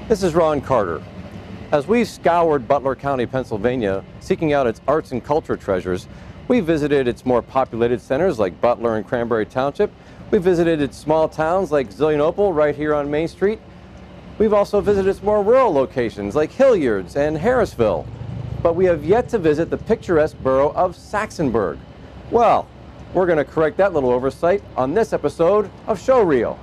This is Ron Carter. As we scoured Butler County, Pennsylvania, seeking out its arts and culture treasures, we visited its more populated centers like Butler and Cranberry Township. We visited its small towns like Zillionople right here on Main Street. We've also visited its more rural locations like Hilliards and Harrisville. But we have yet to visit the picturesque borough of Saxonburg. Well, we're going to correct that little oversight on this episode of Show Reel.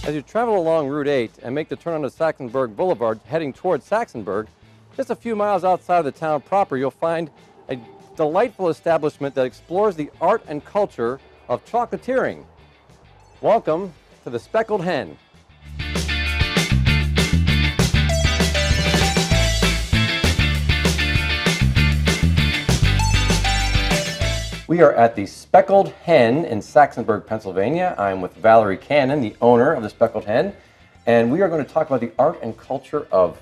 As you travel along Route 8 and make the turn onto Saxonburg Boulevard heading towards Saxonburg, just a few miles outside of the town proper, you'll find a delightful establishment that explores the art and culture of chocolatiering. Welcome to the Speckled Hen. We are at the Speckled Hen in Saxonburg, Pennsylvania. I'm with Valerie Cannon, the owner of the Speckled Hen, and we are going to talk about the art and culture of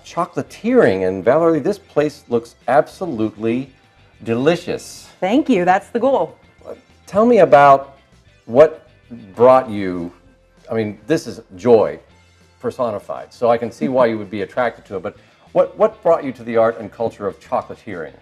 chocolatiering. And Valerie, this place looks absolutely delicious. Thank you. That's the goal. Tell me about what brought you, I mean, this is joy personified, so I can see why you would be attracted to it, but what brought you to the art and culture of chocolatiering?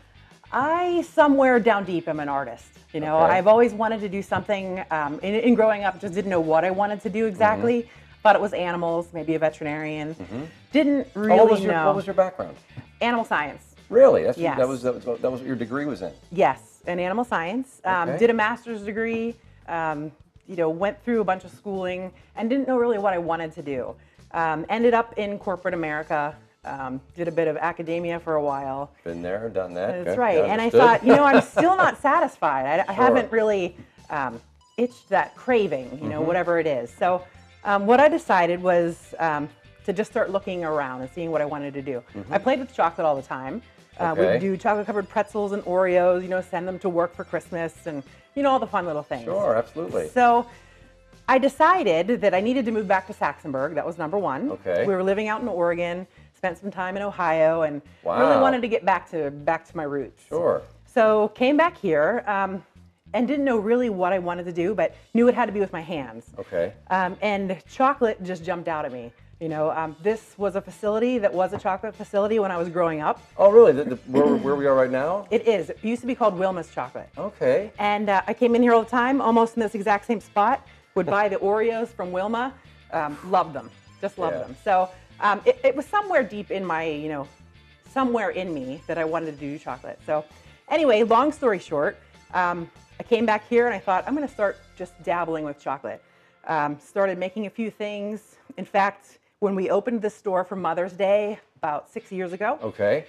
I, somewhere down deep, am an artist. You know, Okay. I've always wanted to do something. In growing up, just didn't know what I wanted to do exactly. Mm-hmm. Thought it was animals, maybe a veterinarian. Mm-hmm. Didn't Oh, really know. what was your background? Animal science. Really? Yes. That was what your degree was in? Yes, in animal science. Okay. Did a master's degree. Went through a bunch of schooling and didn't know really what I wanted to do. Ended up in corporate America. Did a bit of academia for a while. Been there, done that. That's Okay, right. And I understood. thought, I'm still not satisfied. I Sure. haven't really itched that craving, Mm-hmm. whatever it is. So what I decided was to just start looking around and seeing what I wanted to do. I played with chocolate all the time. Okay. We'd do chocolate-covered pretzels and Oreos, send them to work for Christmas and, all the fun little things. Sure, absolutely. So I decided that I needed to move back to Saxonburg. That was number one. Okay. We were living out in Oregon, spent some time in Ohio, and Wow. really wanted to get back to my roots. Sure. So came back here and didn't know really what I wanted to do, but knew it had to be with my hands. Okay. And chocolate just jumped out at me. This was a facility that was a chocolate facility when I was growing up. Oh, really? Where we are right now? It is. It used to be called Wilma's Chocolate. Okay. And I came in here all the time, almost in this exact same spot. Would buy the Oreos from Wilma. Loved them. Just loved Yeah. them. So it was somewhere deep in my, somewhere in me that I wanted to do chocolate. So anyway, long story short, I came back here and I thought, I'm going to start just dabbling with chocolate. Started making a few things. In fact, when we opened the store for Mother's Day about 6 years ago, Okay.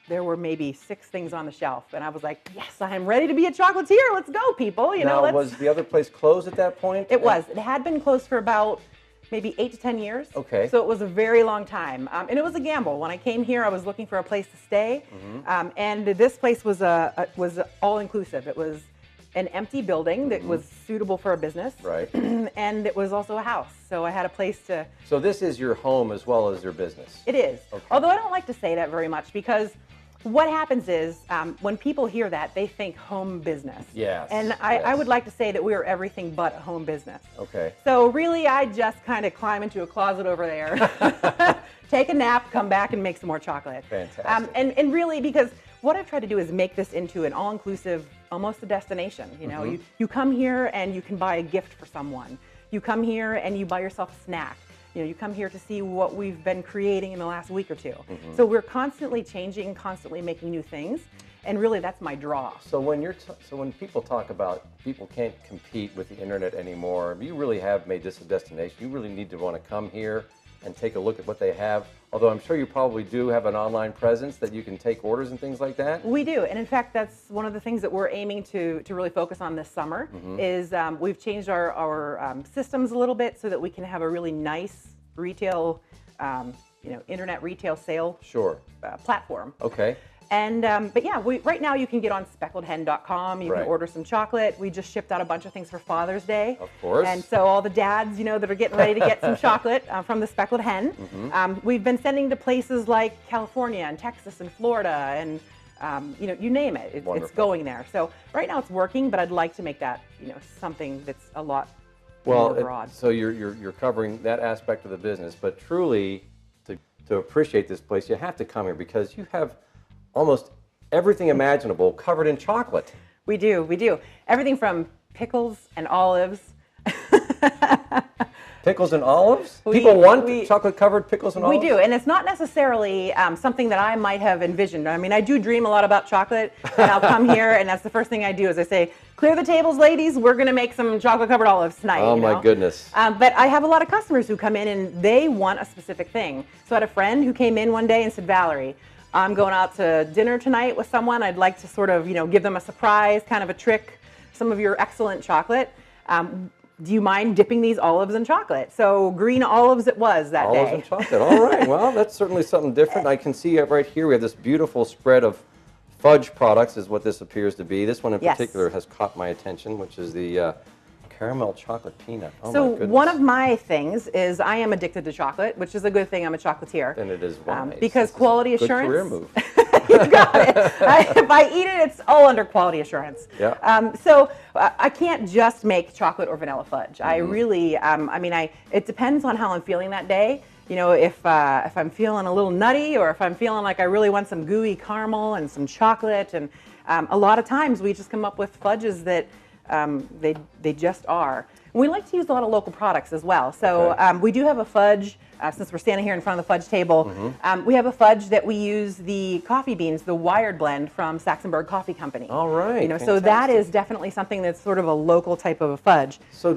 there were maybe 6 things on the shelf. And I was like, yes, I am ready to be a chocolatier. Let's go, people. Now, was the other place closed at that point? It was. It had been closed for about maybe 8 to 10 years. Okay. So it was a very long time. And it was a gamble. When I came here, I was looking for a place to stay. Mm-hmm. And this place was was all-inclusive. It was an empty building that was suitable for a business. Right. And it was also a house. So I had a place to... So this is your home as well as your business? It is. Okay. Although I don't like to say that very much because what happens is when people hear that, they think home business. Yes, And I yes. would like to say that we are everything but a home business. Okay. So really, I just kind of climb into a closet over there, take a nap, come back and make some more chocolate. Fantastic. And really, because what I've tried to do is make this into an all-inclusive, almost a destination. You come here and you can buy a gift for someone. You come here and you buy yourself a snack. You come here to see what we've been creating in the last week or two. So we're constantly changing, constantly making new things. And really, that's my draw. So when people talk about people can't compete with the internet anymore, you really have made this a destination. You really need to want to come here and take a look at what they have. Although I'm sure you probably do have an online presence that you can take orders and things like that. We do, and in fact, that's one of the things that we're aiming to really focus on this summer. Is we've changed our systems a little bit so that we can have a really nice retail internet retail sale Sure. platform. Okay. And but yeah, right now you can get on speckledhen.com. You Right. can order some chocolate. We just shipped out a bunch of things for Father's Day. Of course. And so all the dads, that are getting ready to get some chocolate from the Speckled Hen. We've been sending to places like California and Texas and Florida and you name it. It's Wonderful. going there. So right now it's working, but I'd like to make that something that's a lot Well, more broad. so you're covering that aspect of the business, but truly to appreciate this place, you have to come here because you have almost everything imaginable covered in chocolate. We do. Everything from pickles and olives. Pickles and olives? People want we- chocolate-covered pickles and We olives? do, and it's not necessarily something that I might have envisioned. I mean, I do dream a lot about chocolate, and I'll come here, and that's the first thing I do is I say, clear the tables, ladies, we're going to make some chocolate-covered olives tonight. Oh, my goodness. But I have a lot of customers who come in, and they want a specific thing. So I had a friend who came in one day and said, Valerie, I'm going out to dinner tonight with someone. I'd like to sort of, give them a surprise, kind of a trick, some of your excellent chocolate. Do you mind dipping these olives in chocolate? So green olives it was that Olives day. and chocolate. All right. Well, that's certainly something different. I can see it right here. We have this beautiful spread of fudge products is what this appears to be. This one in Yes. particular has caught my attention, which is the caramel chocolate peanut. Oh, So my goodness. one of my things is I am addicted to chocolate, which is a good thing. I'm a chocolatier. And it is wise. Because This is a quality good assurance. career move. You got it. If I eat it, it's all under quality assurance. Yeah. So I can't just make chocolate or vanilla fudge. I Mm-hmm. really, it depends on how I'm feeling that day. If I'm feeling a little nutty or if I'm feeling like I really want some gooey caramel and some chocolate. And a lot of times we just come up with fudges that they just are. And we like to use a lot of local products as well. So Okay. we do have a fudge, since we're standing here in front of the fudge table, Mm-hmm. we have a fudge that we use the coffee beans, the Wired blend from Saxonburg Coffee Company. All right, So that fantastic. is definitely something that's sort of a local type of a fudge. So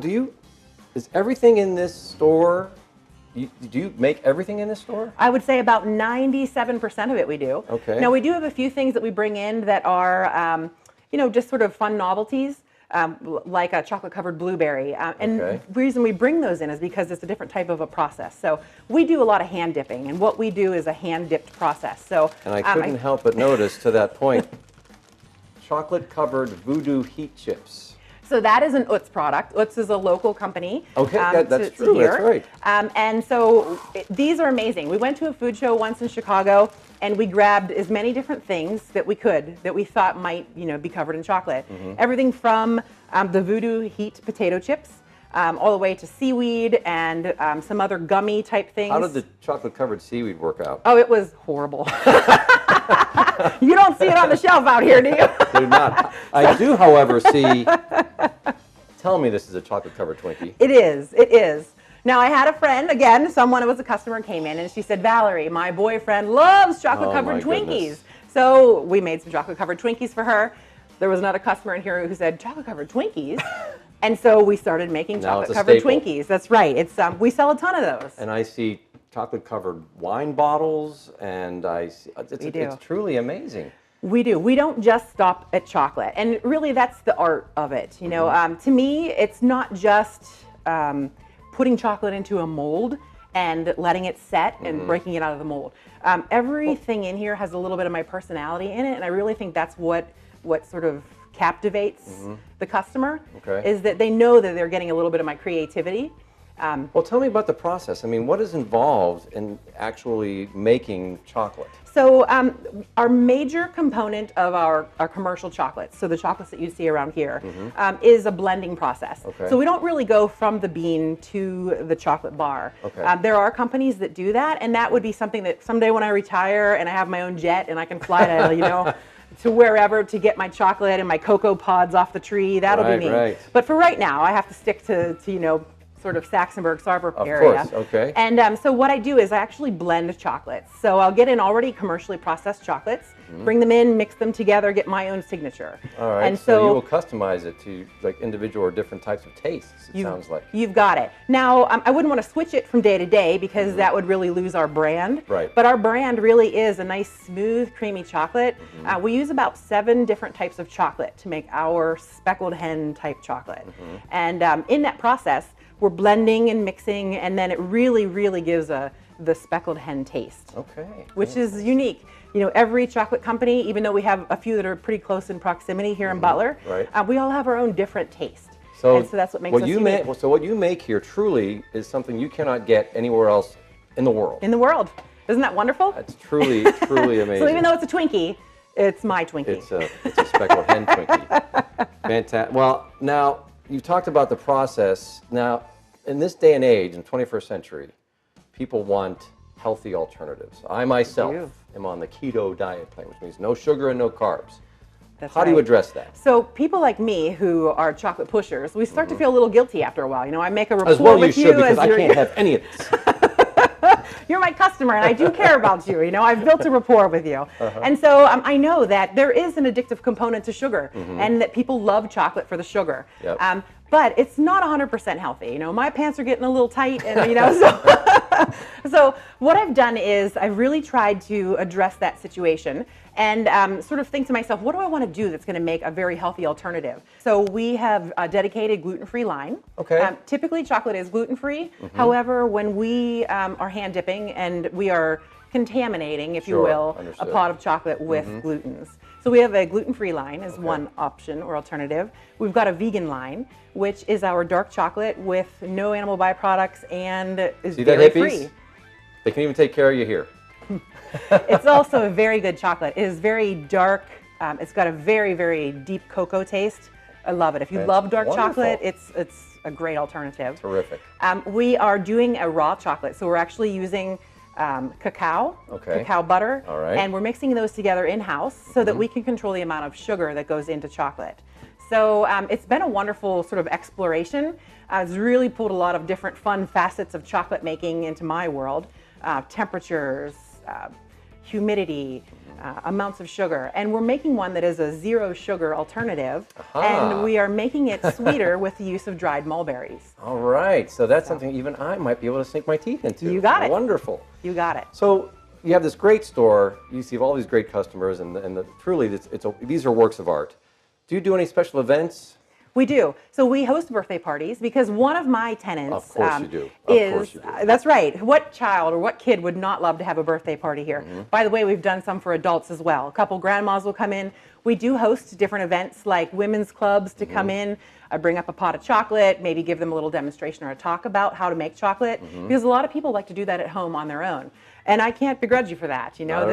is everything in this store, do you make everything in this store? I would say about 97% of it we do. Okay. Now we do have a few things that we bring in that are, just sort of fun novelties. Like a chocolate-covered blueberry. And Okay. the reason we bring those in is because it's a different type of a process. So we do a lot of hand dipping, and what we do is a hand-dipped process. So And I couldn't help but notice to that point, chocolate-covered voodoo heat chips. So that is an Utz product. Utz is a local company. Okay, that's to true, here. that's right. And so these are amazing. We went to a food show once in Chicago, and we grabbed as many different things that we could that we thought might, be covered in chocolate. Mm-hmm. Everything from the voodoo heat potato chips, all the way to seaweed and some other gummy type things. How did the chocolate-covered seaweed work out? Oh, it was horrible. You don't see it on the shelf out here, do you? Do not. I do, however, see. Tell me this is a chocolate-covered Twinkie. It is. It is. Now, I had a friend, again, someone who was a customer came in, and she said, Valerie, my boyfriend loves chocolate-covered Oh, my Twinkies. goodness. So we made some chocolate-covered Twinkies for her. There was another customer in here who said, chocolate-covered Twinkies? And so we started making Now it's a chocolate-covered staple. Twinkies. That's right. It's we sell a ton of those. And I see chocolate-covered wine bottles, and I see, We do. it's truly amazing. We do. We don't just stop at chocolate. And really, that's the art of it. To me, it's not just putting chocolate into a mold and letting it set and breaking it out of the mold. Everything in here has a little bit of my personality in it, and I really think that's what sort of captivates the customer, Okay. is that they know that they're getting a little bit of my creativity. Well, tell me about the process. I mean, what is involved in actually making chocolate? So our major component of our commercial chocolates, so the chocolates that you see around here, is a blending process. Okay. So we don't really go from the bean to the chocolate bar. Okay. There are companies that do that, and that would be something that someday when I retire and I have my own jet and I can fly to, to wherever to get my chocolate and my cocoa pods off the tree, that'll Right, be me. right. But for right now, I have to stick to sort of Saxonburg, Sarver Of area. course, okay. And so what I do is I actually blend chocolates. So I'll get in already commercially processed chocolates, bring them in, mix them together, get my own signature. All right, And so you will customize it to like individual or different types of tastes, it you- sounds like. You've got it. Now, I wouldn't want to switch it from day to day because that would really lose our brand. Right. But our brand really is a nice, smooth, creamy chocolate. We use about 7 different types of chocolate to make our Speckled Hen type chocolate. And in that process, we're blending and mixing, and then it really, really gives a the speckled hen taste. Okay. Which is unique. You know, every chocolate company, even though we have a few that are pretty close in proximity here in Butler, Right. we all have our own different taste. So, and so that's what makes us unique. So what you make here truly is something you cannot get anywhere else in the world. In the world. Isn't that wonderful? That's truly, truly amazing. So even though it's a Twinkie, it's my Twinkie. It's a speckled hen Twinkie. Fantastic. Well, now, you talked about the process. Now, in this day and age, in the 21st century, people want healthy alternatives. I myself am on the keto diet plan, which means no sugar and no carbs. That's How do you address that? So people like me who are chocolate pushers, we start to feel a little guilty after a while. You know, I make a rapport As well with you should, because as I can't have any of this. you're my customer and I do care about you. You know, I've built a rapport with you. And so I know that there is an addictive component to sugar and that people love chocolate for the sugar. Yep. But it's not 100% healthy. You know, my pants are getting a little tight and, you know, so, so what I've done is I've really tried to address that situation and sort of think to myself, what do I want to do that's going to make a very healthy alternative? So we have a dedicated gluten-free line. Okay. Typically, chocolate is gluten-free. However, when we are hand dipping and we are contaminating, if you will, understood. a pot of chocolate with glutens. So we have a gluten-free line as one option or alternative. We've got a vegan line, which is our dark chocolate with no animal byproducts and is dairy-free. They can even take care of you here. It's also a very good chocolate. It is very dark. It's got a very, very deep cocoa taste. I love it. If you love dark chocolate, it's a great alternative. Terrific. We are doing a raw chocolate, so we're actually using cacao butter, and we're mixing those together in-house so that we can control the amount of sugar that goes into chocolate. So it's been a wonderful sort of exploration. It's really pulled a lot of different fun facets of chocolate making into my world. Temperatures, humidity, amounts of sugar. And we're making one that is a zero sugar alternative. And we are making it sweeter with the use of dried mulberries. All right. So that's something even I might be able to sink my teeth into. You got it. Wonderful. You got it. So you have this great store. You see all these great customers, and truly, these are works of art. Do you do any special events? We do. So we host birthday parties because one of my tenants Of course you do. Of course you do. That's right. What child or what kid would not love to have a birthday party here? By the way, we've done some for adults as well. A couple grandmas will come in. We do host different events like women's clubs to come in. I bring up a pot of chocolate, maybe give them a little demonstration or a talk about how to make chocolate because a lot of people like to do that at home on their own. And I can't begrudge you for that. You know,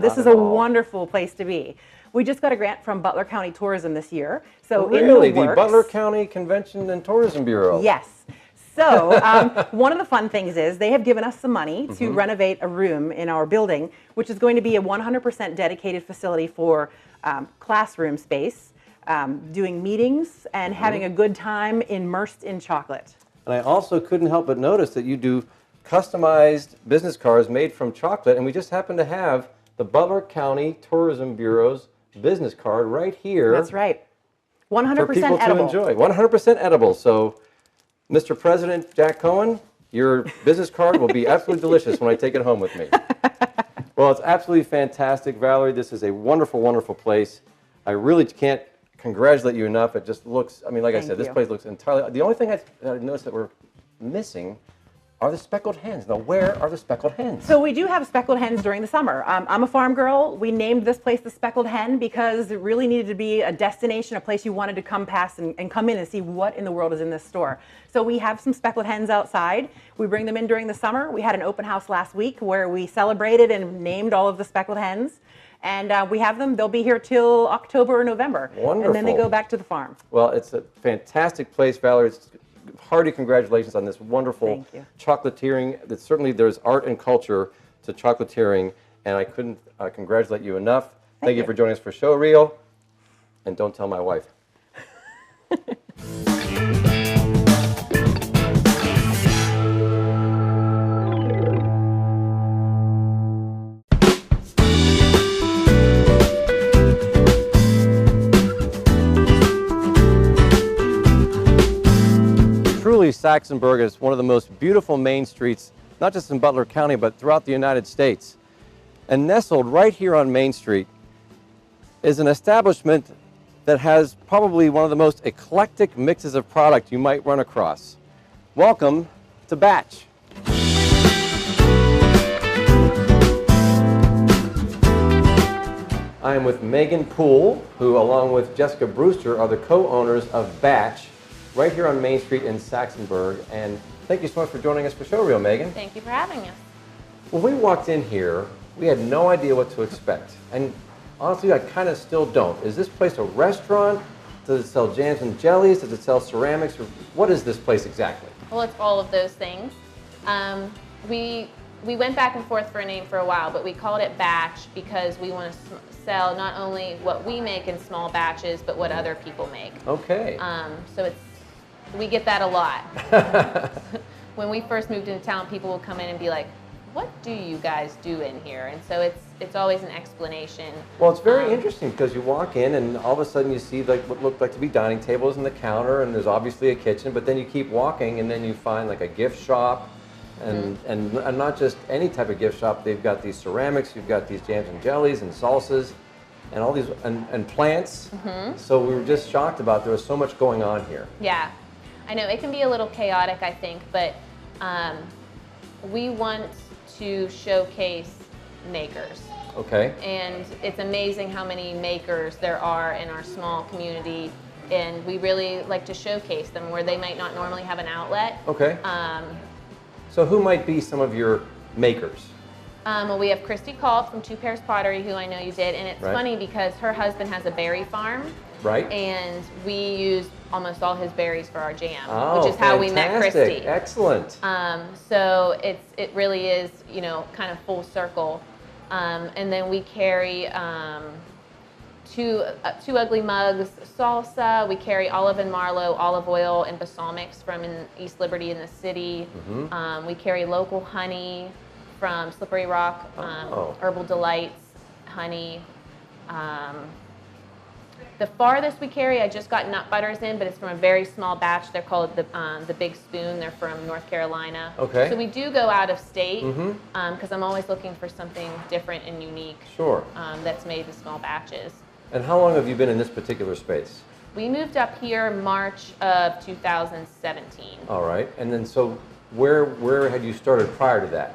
this is a wonderful place to be. We just got a grant from Butler County Tourism this year. So really, in the Butler County Convention and Tourism Bureau. Yes. So one of the fun things is they have given us some money to renovate a room in our building, which is going to be a 100% dedicated facility for classroom space, doing meetings, and having a good time immersed in chocolate. And I also couldn't help but notice that you do customized business cards made from chocolate, and we just happen to have the Butler County Tourism Bureau's business card right here. That's right. 100% for people edible. to enjoy. 100% edible. So, Mr. President Jack Cohen, your business card will be absolutely delicious when I take it home with me. Well, it's absolutely fantastic, Valerie. This is a wonderful, wonderful place. I really can't congratulate you enough. It just looks, I mean, like I said, this place looks entirely, the only thing I noticed that we're missing are the speckled hens. Now, where are the speckled hens? So we do have speckled hens during the summer. I'm a farm girl. We named this place the Speckled Hen because it really needed to be a destination, a place you wanted to come past and come in and see what in the world is in this store. So we have some speckled hens outside. We bring them in during the summer. We had an open house last week where we celebrated and named all of the speckled hens. And we have them. They'll be here till October or November. Wonderful. And then they go back to the farm. Well, it's a fantastic place, Valerie. It's hearty congratulations on this wonderful chocolatiering. Certainly there's art and culture to chocolatiering, and I couldn't congratulate you enough. Thank you for joining us for Show Reel, and don't tell my wife. Truly, Saxonburg is one of the most beautiful main streets, not just in Butler County, but throughout the United States. And nestled right here on Main Street is an establishment that has probably one of the most eclectic mixes of product you might run across. Welcome to Batch. I am with Megan Poole, who along with Jessica Brewster are the co-owners of Batch, right here on Main Street in Saxonburg. And thank you so much for joining us for Showreel, Megan. Thank you for having us. When we walked in here, we had no idea what to expect. And honestly, I kind of still don't. Is this place a restaurant? Does it sell jams and jellies? Does it sell ceramics? Or what is this place exactly? Well, it's all of those things. We went back and forth for a name for a while, but we called it Batch because we want to sell not only what we make in small batches, but what other people make. Okay. So we get that a lot. When we first moved into town, people would come in and be like, "What do you guys do in here?" And so it's always an explanation. Well, it's very interesting because you walk in and all of a sudden you see like what looked like to be dining tables and the counter, and there's obviously a kitchen, but then you keep walking and then you find like a gift shop, and not just any type of gift shop. They've got these ceramics, you've got these jams and jellies and salsas, and all these and plants. So we were just shocked about there was so much going on here. Yeah, I know it can be a little chaotic, I think, but we want to showcase makers. Okay. And it's amazing how many makers there are in our small community, and we really like to showcase them where they might not normally have an outlet. Okay. So who might be some of your makers? Well, we have Christy Culp from Two Pairs Pottery, who I know you did, and it's funny because her husband has a berry farm. Right. And we use almost all his berries for our jam, Oh, which is how we met fantastic. Christy. Excellent. So it really is, you know, kind of full circle. And then we carry two ugly mugs salsa. We carry Olive and Marlowe olive oil and balsamics from in East Liberty in the city. We carry local honey from Slippery Rock, Herbal Delights honey. The farthest we carry, I just got nut butters in, but it's from a very small batch. They're called the Big Spoon. They're from North Carolina. Okay. So we do go out of state because I'm always looking for something different and unique. Sure. That's made in small batches. And how long have you been in this particular space? We moved up here March of 2017. All right. And then so where had you started prior to that?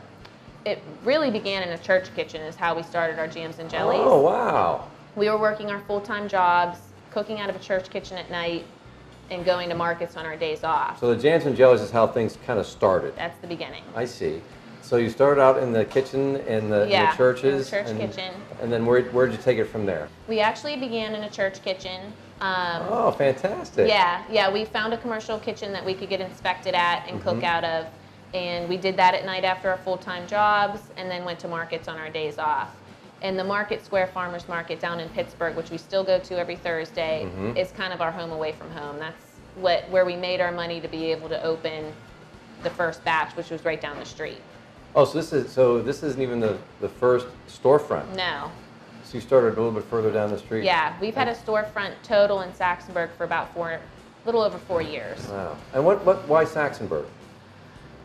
It really began in a church kitchen is how we started our jams and jellies. Oh, wow. We were working our full-time jobs, cooking out of a church kitchen at night, and going to markets on our days off. So the jams and jellies is how things kind of started. That's the beginning. I see. So you started out in the kitchen in the churches? in the church kitchen. And then where'd you take it from there? We actually began in a church kitchen. Oh, fantastic. Yeah, we found a commercial kitchen that we could get inspected at and cook out of. And we did that at night after our full-time jobs, and then went to markets on our days off. And the Market Square Farmers Market down in Pittsburgh, which we still go to every Thursday, is kind of our home away from home. That's where we made our money to be able to open the first batch, which was right down the street. Oh, so this isn't even the first storefront. No. So you started a little bit further down the street. Yeah, we've had a storefront total in Saxonburg for about little over 4 years. Wow. And why Saxonburg?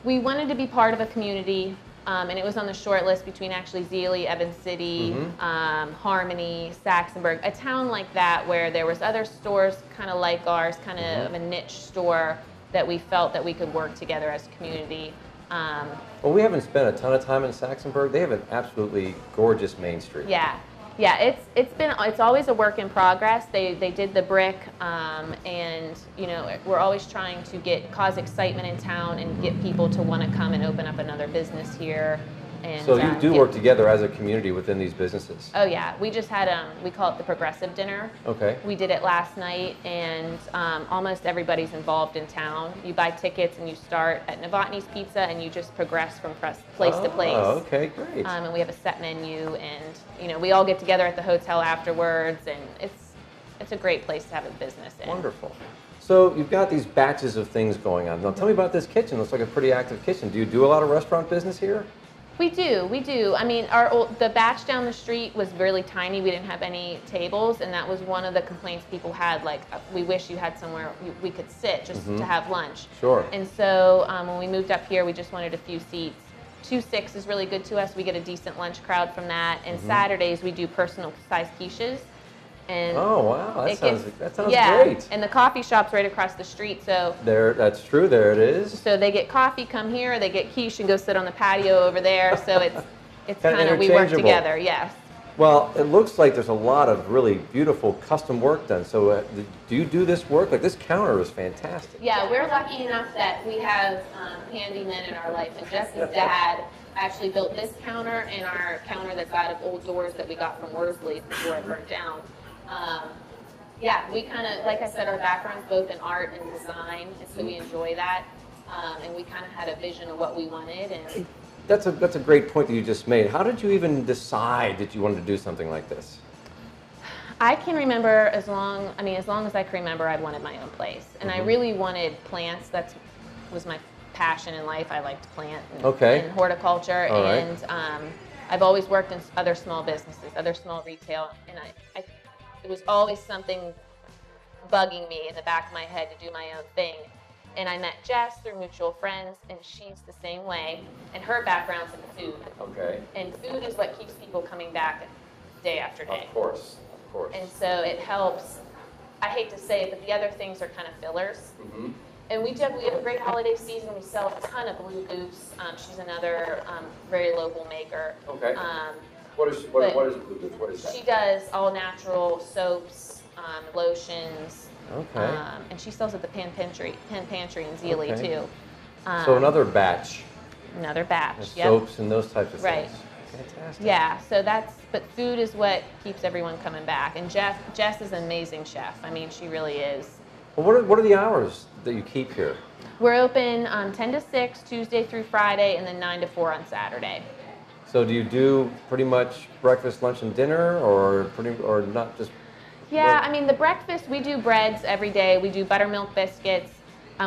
We wanted to be part of a community, and it was on the short list between actually Zealy, Evans City, Harmony, Saxonburg, a town like that where there was other stores kind of like ours, kind of a niche store that we felt that we could work together as a community. Well, we haven't spent a ton of time in Saxonburg. They have an absolutely gorgeous main street. Yeah, it's always a work in progress. They did the brick, and you know we're always trying to cause excitement in town and get people to want to come and open up another business here. And, so you do work together as a community within these businesses? Oh yeah, we just had we call it the Progressive Dinner. Okay. We did it last night, and almost everybody's involved in town. You buy tickets and you start at Novotny's Pizza, and you just progress from place to place. Oh, okay, great. And we have a set menu, and you know we all get together at the hotel afterwards, and it's a great place to have a business in. Wonderful. So you've got these batches of things going on. Now tell me about this kitchen. It looks like a pretty active kitchen. Do you do a lot of restaurant business here? We do. I mean, the batch down the street was really tiny. We didn't have any tables, and that was one of the complaints people had. Like, we wish you had somewhere we could sit just to have lunch. Sure. And so when we moved up here, we just wanted a few seats. 2-6 is really good to us. We get a decent lunch crowd from that. And Saturdays we do personal size quiches. And oh wow, that sounds yeah, great. And the coffee shop's right across the street, so that's true. There it is. So they get coffee, come here, or they get quiche and go sit on the patio over there. So it's Kinda kind of we work interchangeable. together. Yes. Well, it looks like there's a lot of really beautiful custom work done. So do you do this work? Like this counter is fantastic. Yeah, we're lucky enough that we have handymen in our life. And Jess's dad actually built this counter and our counter that's out of old doors that we got from Worsley before it burnt down. Yeah, we kind of, like I said, our background's both in art and design, and so we enjoy that. And we kind of had a vision of what we wanted. And That's a great point that you just made. How did you even decide that you wanted to do something like this? I can remember as long as I can remember, I wanted my own place. And I really wanted plants. That was my passion in life. I liked to plant and horticulture. All right. And I've always worked in other small businesses, other small retail. And it was always something bugging me in the back of my head to do my own thing. And I met Jess through mutual friends, and she's the same way. And her background's in food. Okay. And food is what keeps people coming back day after day. Of course. And so it helps. I hate to say it, but the other things are kind of fillers. Mm-hmm. And we have a great holiday season. We sell a ton of Blue Goose. She's another very local maker. Okay. What is Blue Goose? What is that? She does all natural soaps, lotions. Okay. And she sells at the Penn Pantry in Zealy too. So another batch. Another batch. Of Yep. soaps and those types of Right. things. Fantastic. Yeah, but food is what keeps everyone coming back. And Jess is an amazing chef. I mean, she really is. Well, what are the hours that you keep here? We're open 10 to 6, Tuesday through Friday, and then 9 to 4 on Saturday. So do you do pretty much breakfast, lunch, and dinner, or not just? Yeah, I mean, the breakfast, we do breads every day. We do buttermilk biscuits.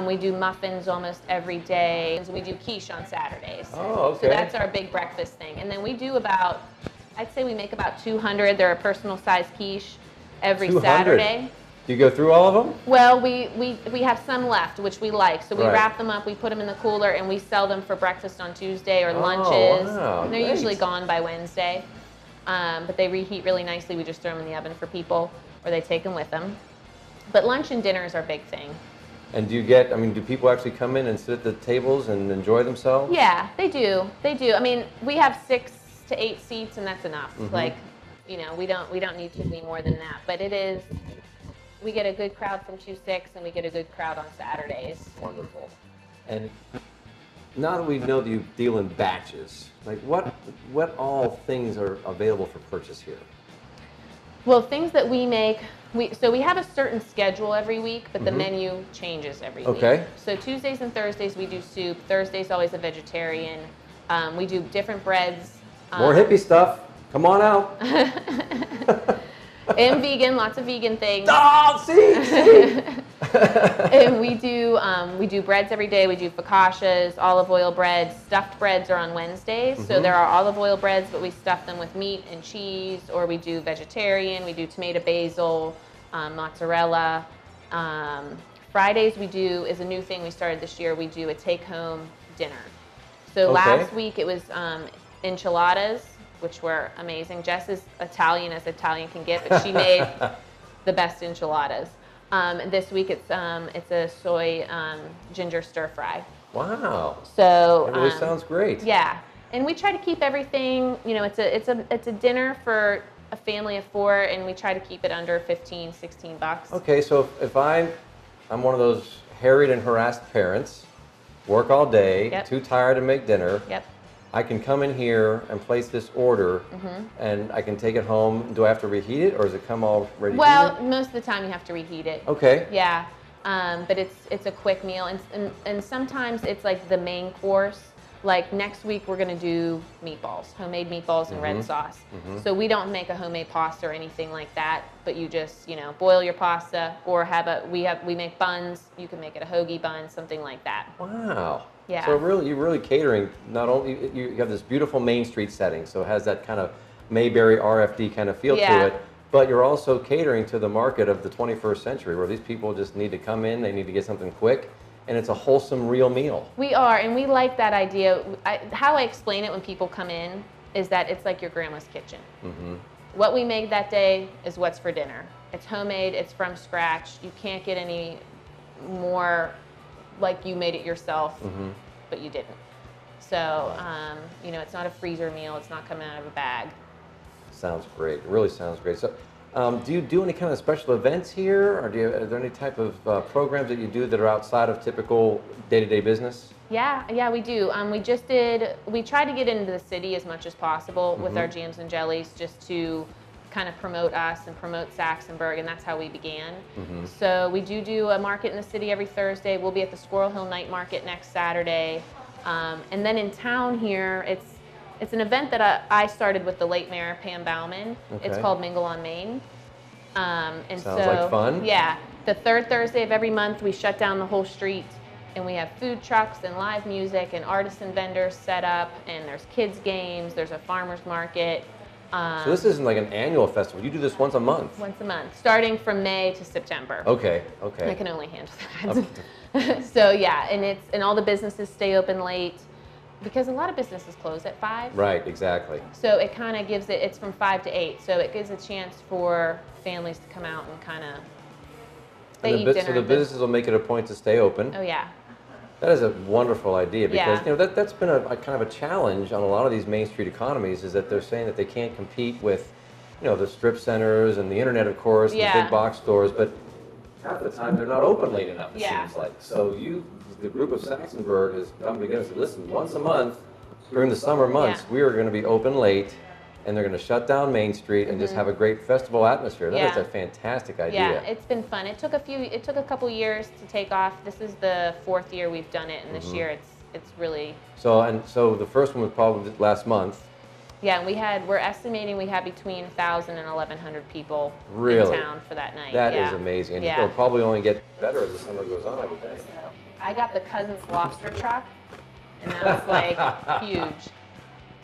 We do muffins almost every day. We do quiche on Saturdays. Oh, okay. So that's our big breakfast thing. And then we do I'd say we make about 200. They're a personal size quiche every 200? Saturday. Do you go through all of them? Well, we have some left, which we like. So we Right. wrap them up, we put them in the cooler, and we sell them for breakfast on Tuesday or Oh, lunches. wow, And they're great. usually gone by Wednesday. But they reheat really nicely. We just throw them in the oven for people, or they take them with them. But lunch and dinner is our big thing. And do people actually come in and sit at the tables and enjoy themselves? Yeah, they do. They do. I mean, we have 6 to 8 seats, and that's enough. Mm-hmm. Like, we don't need to be more than that. But we get a good crowd from 2-6, and we get a good crowd on Saturdays. Wonderful. And now that we know that you deal in batches, like what all things are available for purchase here? Well, things that we make, we have a certain schedule every week, but the menu changes every week. Okay. So Tuesdays and Thursdays we do soup. Thursday's always a vegetarian. We do different breads. More hippie stuff. Come on out. And vegan, lots of vegan things. Oh, see? And we do breads every day. We do focaccias, olive oil breads. Stuffed breads are on Wednesdays. So there are olive oil breads, but we stuff them with meat and cheese, or we do vegetarian. We do tomato basil, mozzarella. Fridays is a new thing we started this year. We do a take-home dinner. So last week it was enchiladas, which were amazing. Jess is Italian as Italian can get, but she made the best enchiladas. This week it's a soy ginger stir fry. Wow. So That really sounds great. Yeah, and we try to keep everything. It's a dinner for a family of 4, and we try to keep it under $15-$16. Okay, so if I'm one of those harried and harassed parents, work all day, Yep. too tired to make dinner. Yep. I can come in here and place this order, and I can take it home. Do I have to reheat it, or does it come all ready? Well, most of the time you have to reheat it. Okay. Yeah, but it's a quick meal, and sometimes it's like the main course. Like next week we're gonna do meatballs, homemade meatballs and red sauce. So we don't make a homemade pasta or anything like that, but you just boil your pasta, or we make buns. You can make it a hoagie bun, something like that. Wow. Yeah. So you're really catering. Not only you have this beautiful Main Street setting, so it has that kind of Mayberry RFD kind of feel Yeah. to it. But you're also catering to the market of the 21st century, where these people just need to come in, they need to get something quick, and it's a wholesome, real meal. We are, and we like that idea. How I explain it when people come in is that it's like your grandma's kitchen. What we make that day is what's for dinner. It's homemade, it's from scratch. You can't get any more like you made it yourself, but you didn't. So, it's not a freezer meal. It's not coming out of a bag. Sounds great. It really sounds great. So, do you do any kind of special events here, or are there any type of programs that you do that are outside of typical day-to-day business? Yeah, we do. We try to get into the city as much as possible with our jams and jellies, just to kind of promote us and promote Saxonburg, and that's how we began. So we do a market in the city every Thursday. We'll be at the Squirrel Hill Night Market next Saturday. And then in town here, it's an event that I started with the late Mayor Pam Bauman. It's Okay. called Mingle on Main. And Sounds like fun. Yeah, the third Thursday of every month, we shut down the whole street, and we have food trucks and live music and artisan vendors set up, and there's kids games, there's a farmer's market. So this isn't like an annual festival. You do this once a month. Once a month, starting from May to September. Okay. I Okay. can only handle that. So yeah, and all the businesses stay open late because a lot of businesses close at 5. Right. Exactly. So it kind of it's from 5 to 8. So it gives a chance for families to come out and kind of eat dinner. So the businesses will make it a point to stay open. Oh yeah. That is a wonderful idea because Yeah. that's been a kind of a challenge on a lot of these Main Street economies, is that they're saying that they can't compete with, the strip centers and the internet, of course, and the Yeah. big box stores, but half the time they're not open late enough, it Yeah. seems like. So the group of Saxonburg has come together and said, listen, once a month during the summer months, Yeah. we are going to be open late, and they're going to shut down Main Street and just have a great festival atmosphere. That is Yeah. a fantastic idea. Yeah, it's been fun. It took a couple years to take off. This is the 4th year we've done it, and this year it's really. So the first one was probably last month. Yeah, and we're estimating we had between 1,000 and 1,100 people Really? in town for that night. That is yeah. amazing. And Yeah. it'll probably only get better as the summer goes on, I would think. I got the Cousins lobster truck, and that was like huge.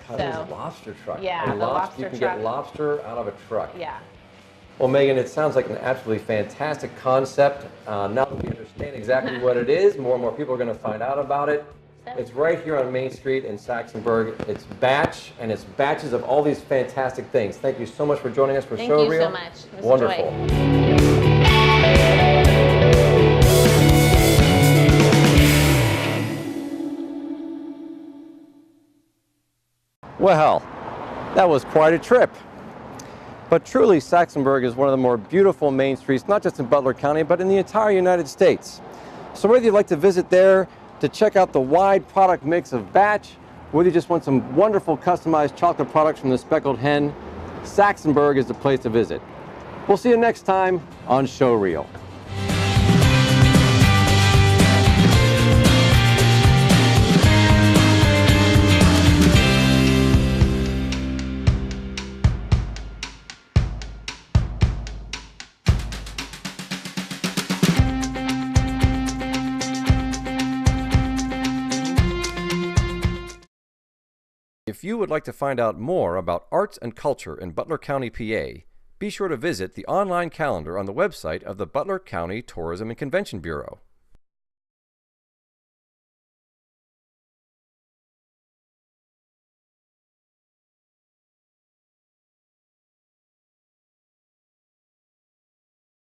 Cousins So, lobster truck. yeah, A the lobster, lobster you can truck. get lobster out of a truck. Yeah. Well, Megan, it sounds like an absolutely fantastic concept. Now that we understand exactly what it is, more and more people are going to find out about it. It's right here on Main Street in Saxonburg. It's batch, and it's batches of all these fantastic things. Thank you so much for joining us for Thank Show you Reel. so much. It was a joy. Wonderful. Well, that was quite a trip. But truly, Saxonburg is one of the more beautiful main streets, not just in Butler County, but in the entire United States. So whether you'd like to visit there to check out the wide product mix of Batch, whether you just want some wonderful customized chocolate products from the Speckled Hen, Saxonburg is the place to visit. We'll see you next time on Show Reel. If you would like to find out more about arts and culture in Butler County, PA, be sure to visit the online calendar on the website of the Butler County Tourism and Convention Bureau.